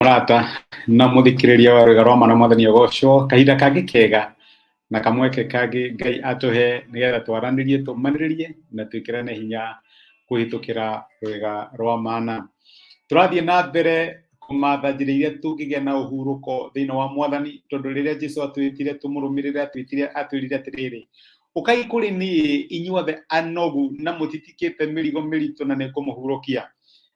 Rata na muthikiriria wa rwega rwa mana mwathani ogocwo kahinda kangi kega na kamweke kangi Ngai atuhe nigetha twaranirie tumaniririe na twikirane hinya kuhitukira rwega rwa mana. Turathie na mbere kumatha njira iria tungigia na uhuruko thiini wa mwathani tondu riria Jesu atwitire tumurumirire atwirire atiriri ukai kuri ni inyuothe anogu na mutitikite mirigo miritu na nikumuhurukia.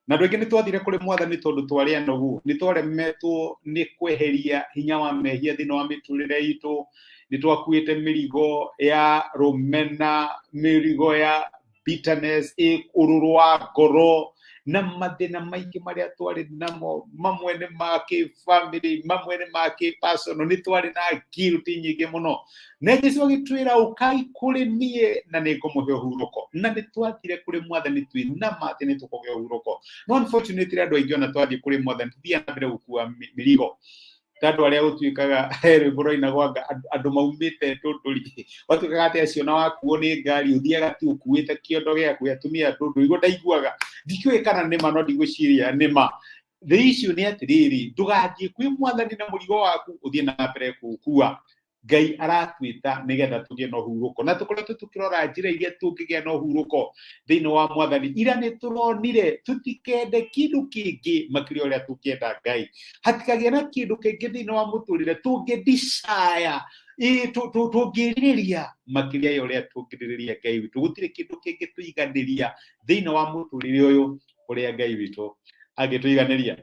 Na ndwingi ni twathire kuri mwathani tondu twari anogu ni twaremetwo ni kweheria hinya wa mehia thiini wa miturire itu ni twakuite mirigo ya rumena mirigo ya bitterness ururu wa ngoro na mathina maingi maria twari namo mamwe ni ma family mamwe ni ma personal ni twari na guilt nyingi muno na Jesu agitwira ukai kuri nie na nikumuhe uhuruko na ni twathire kuri mwathani twina mati ni tukoge uhuruko no unfortunately andu aingi ona twathie kuri mwathani thia na mbere gukua mirigo tatu aria utwikaga rwimbo gwanga andu maumite ndũrĩ watwikaga ati acio na wakuo ni ngari uthiaga tu ukuite kiondo giaku atumia ndũrĩ igo ndaiguaga ndikiwe kana nima no ndigwiciria nima. The issue ni atiriri ndugathie kwi mwathani na murigo waku uthie na mbere kukua. Ngai aratwita nigetha tugie no huruko na tukoretwo tukirora njira iria tungigia no huruko thiini wa mwathani ira ni turonire tutikende kindu kingi makiri uria tukienda Ngai hatikagia na kindu kingi thiini wa muturire tungi desire tungiriria makiri ya uria tungiriria Ngai witu gutire kindu kingi tuiganiria thiini wa muturire uyu uria Ngai witu agituiganiria.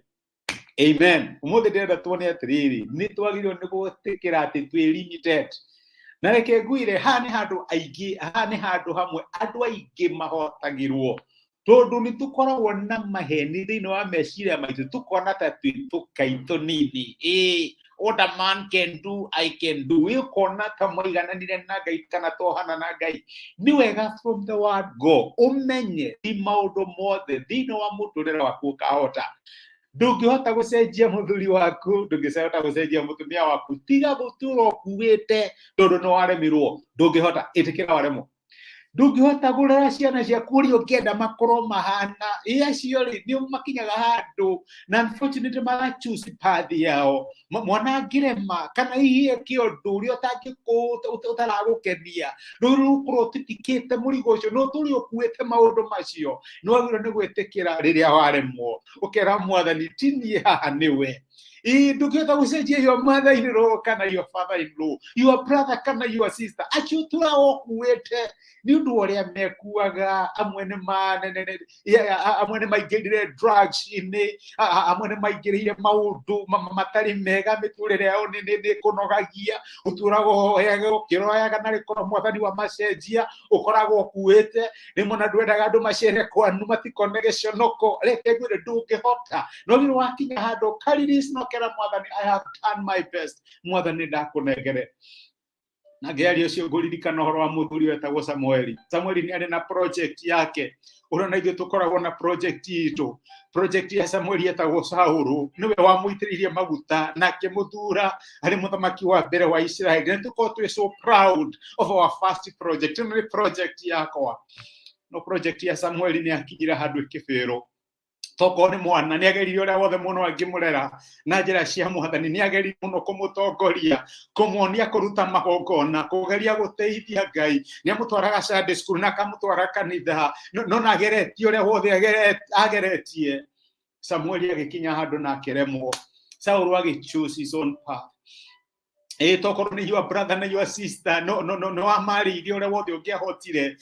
Amen. Umuthi ndenda tuone atiriri ni twagirwo ni gwĩtĩkĩra ati twi limited na reke ngwire hani handu aingi hani handu hamwe andu aingi mahotagirwo tondu ni tukoragwo na maheni thiini wa meciria maitu tukona ta twi tukai tunini what a man can do I can do ikona ta maigananire na Ngai kana tohana na Ngai ni wega from the word go umenye ni maundu mothe thiini wa muturire waku kahota. Ndungihota gucenjia muthuri waku ndungihota gucenjia mutumia waku tiga gutura ukuite tondu no waremirwo ndungihota itikira waremwo ndungihota gurera ciana ciaku uria ukienda makorwo mahana acio ri ni makinyaga handu na unfortunately mara choose path yao mwana ngirema kana hihi kiondu uria utaragukenia ndurukorwo titikite murigo ucio no turi ukuite maundu macio no wagirwo ni gwĩtĩkĩra riria waremwo ukera mwathani tini haha niwe ndungihota gucenjia your mother in law kana your father in law your brother kana your sister acio turagukuite ni undu uria mekuaga amwe ni maingirire drugs ini amwe ni maingirire maundu matari mega miturire yao ni kunogagia uturago hoyaga ukiroyaga na rikoro mwathani wa macenjia ukoragwo kuite ni mona ndwendaga andu macere kwanu matikonege cionoko reke ngwire ndungihota no ni wakinya handu kariris no kera mwathani I have done my best mwathani ndakunengere na gari ucio nguririkana horo wa muthuri wetagwo Samueli ni ari na project yake urona ithuĩ tukoragwo na project itu project ya Samueli yetagwo Saulu niwe wamuitiririe maguta na akimuthura ari muthamaki wa mbere wa Israeli na tukorwo twi so proud of our first project ni project yakwa no project ya Samueli ni akinyira handu ikibiro toko ni mwana ni ageririe uria wothe muno angimurera na njira cia mwathani ni ageririe muno kumutongoria kumuonia kuruta magongona kugeria guteithia Ngai ni amutwaraga Sunday school na akamutwara kanitha no nageretie uria wothe ageretie Samueli agikinya handu na akiremwo Saulu agichoose his own path tokorwo ni your brother na your sister no amari uria wothe ungiahotire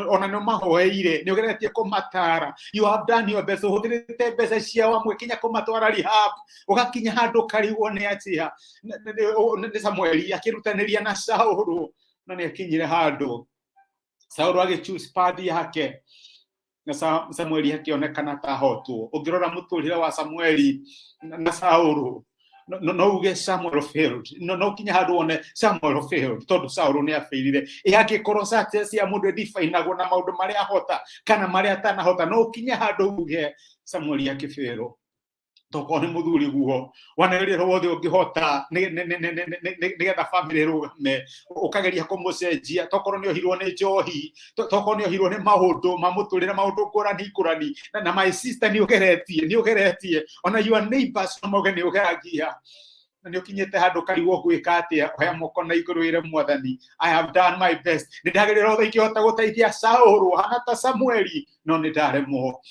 ona no mahoeire ni ugeretie kumatara you have done your best uhuthirite mbeca ciao amwe kinya kumatwara rehab ugakinya handu karigwo ni atia ni Samueli akirutaniria na Saulu na ni akinyire handu Saulu agichoose path yake na Samueli akionekana ta hotwo ungirora muturire wa Samueli na Saulu no uge Samuel failed no kinya handu one Samuel failed tondu Saulu ni afailire agikorwo success ya mundu defineagwo na maundu maria hota kana maria atanahota no kinya handu uge Samuel akifero toko ni muthuri guo wanagirira wothe ungihota nigetha family rugame ukageria kumucenjia tokoro ni ohirwo ni njohi tokoro ni ohirwo ni maundu mamuturira maundu ngurani na my sister ni ugeretie ona your neighbors no moge ni ugeragia na ni ukinyete handu karigwo gwika atia oya moko na iguru ire mwathani I have done my best ni ndagirira wothe ikihota guteithia Saulu hana ta Samueli no ni ndaremwo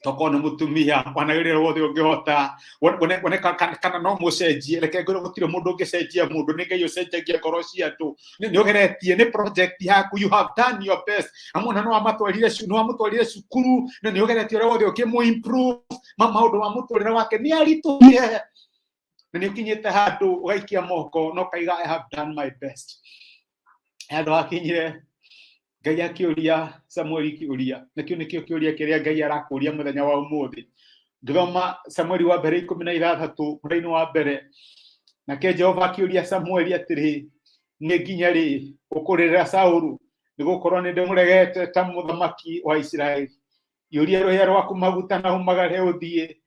toko ni mutumia wanagirira wothe ungihota wone kana no mucenjie reke ngoro gutire mundu ungicenjia mundu ni Ngai ucenjagia ngoro cia andu ni ugeretie ni project yaku you have done your best amuna no amutwarire cukuru ni ugeretie wothe ukimu improve maundu ma muturire wake ni arituye ni ukinyete handu ugaikia moko no kaiga I have done my best handu akinyire Ngai akiuria Samueli kiuria nakio nikio kiuria kiria Ngai arakuria muthenya wa umuthi ngithoma Samueli wa mbere 16 muthenya wa mbere nake Jehova akiuria Samueli atiri ni nginya ri ukurira Saulu nigukorwo ni ndimuregete ta muthamaki wa Israeli iuria roya rwaku maguta na umagare uthie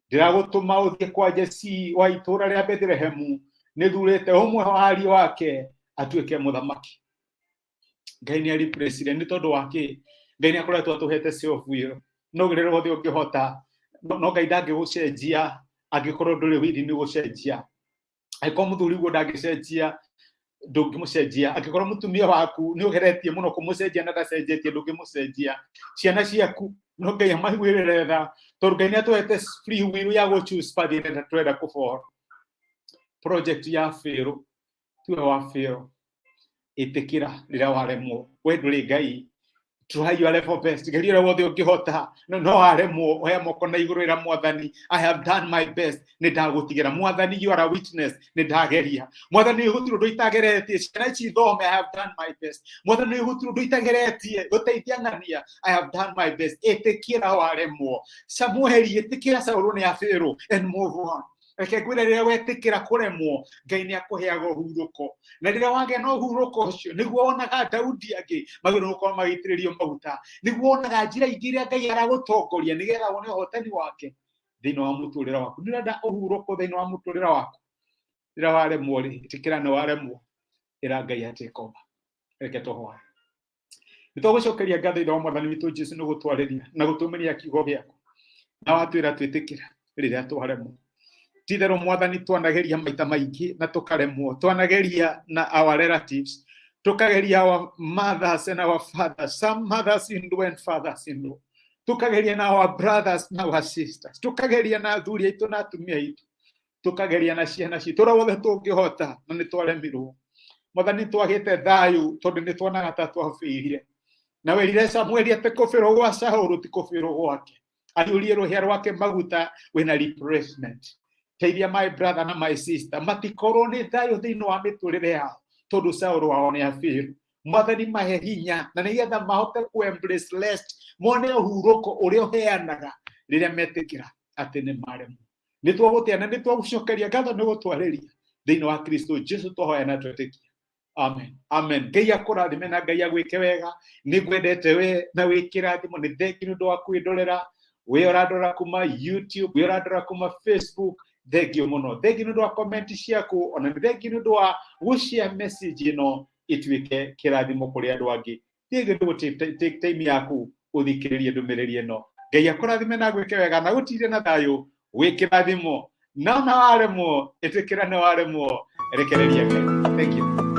ndiragutuma uthie kwa Jesi wa itura ria Bethlehemu nithurite umwe wa ari wake atuike muthamaki Ngai ni ari president ni tondu wake Ngai ni akoretwo atuhete self will no girero wothe ungihota no Ngai ndangigucenjia angikorwo nduri widi ni gucenjia aiko muthuri guo ndangicenjia ndungimucenjia angikorwo mutumia waku ni ugeretie muno kumucenjia na ndacenjetie ndungimucenjia ciana ciaku no Ngai amahwirire tha tondu Ngai ni atuhete free will ya go choose path ira twenda kufor project ya Pharaoh tuwe wa Pharaoh Îtîkĩra rira waremwo we ndũrĩ Ngai try your level best gerira wothe ungihota no aremwo oya moko na iguru ira mwathani I have done my best ni ndagutigira mwathani you are a witness ni ndageria mwathani gutiru nduitageretie ciana ici thome I have done my best mwathani gutiru nduitageretie guteithia ng'ania I have done my best Îtîkĩra waremwo Samueli Îtîkĩra Saulu ni Pharaoh and move on reke ngwire rĩrĩa wetĩkĩra kũremwo Ngai nĩ akũheaga ũhurũko na rĩrĩa wagĩa na ũhurũko ũcio nĩguo wonaga Daudi angĩ magĩrĩirwo gũkorwo magĩitĩrĩrio maguta nĩguo wonaga njĩra ingĩ iria Ngai aragũtongoria nĩgetha wone ũhotani wake thĩinĩ wa mũtũrĩre waku nĩũrenda ũhurũko thĩinĩ wa mũtũrĩre waku rĩrĩa waremwo rĩ Îtîkĩra nĩ waremwo ĩra Ngai atĩkoma reke tũhoe nĩtũgũcokeria ngatho ithe wa mwathani witũ Jesũ nĩ gũtwarĩria na gũtũmĩria kiugo gĩaku na watwĩra twĩtĩkĩra rĩrĩa twaremwo tithero mwathani twanageria maita maingi na tukaremwo twanageria na our relatives tukageria our mothers and our fathers some mothers in law and fathers in law tukageria na our brothers na our sisters tukageria na athuri aitu na atumia aitu tukageria na ciana citu wothe tungihota na ni twaremirwo mwathani twagite thayu tondu ni twonaga ta twafirire na werire Samueli ate kũbĩrwo gwa Saulu ti kũbĩrwo gwake ariurie rũhĩa rwake maguta wina replacement teithia my brother na my sister matikorwo ni thayu thĩinĩ wa mĩtũrĩre yao tondu Saulu wao ni afiru mwathani mahe hinya na nigetha mahote ku embrace lest mone ũhurũko ũrĩa ũheanaga rĩrĩa metĩkĩra atĩ nĩ maremwo nĩ twagũtĩana nĩ twagũcokeria ngatho nĩ gũtwarĩria thĩinĩ wa Kristo Jesũ tũhoya na twĩtĩkia amen amen Ngai akũrathime na Ngai agwĩke wega nĩ ngwendete we na wĩ kĩrathimo nĩ thengi nĩ ũndũ wa kwĩndorera we ũrandora kuma YouTube we ũrandora kuma Facebook thank you muno thank you nĩ ũndũ wa comment ciaku ona nĩ thank you nĩ ũndũ wa gũshare message ĩno ĩtuĩke kĩrathimo kũrĩ andũ angĩ thank you take time yaku ũthikĩrĩrie ndũmĩrĩri ĩno Ngai akũrathime na agwĩke wega na gũtire na thayũ wĩ kĩrathimo na waremwo Îtîkĩra nĩ waremwo rekereria Ngai thank you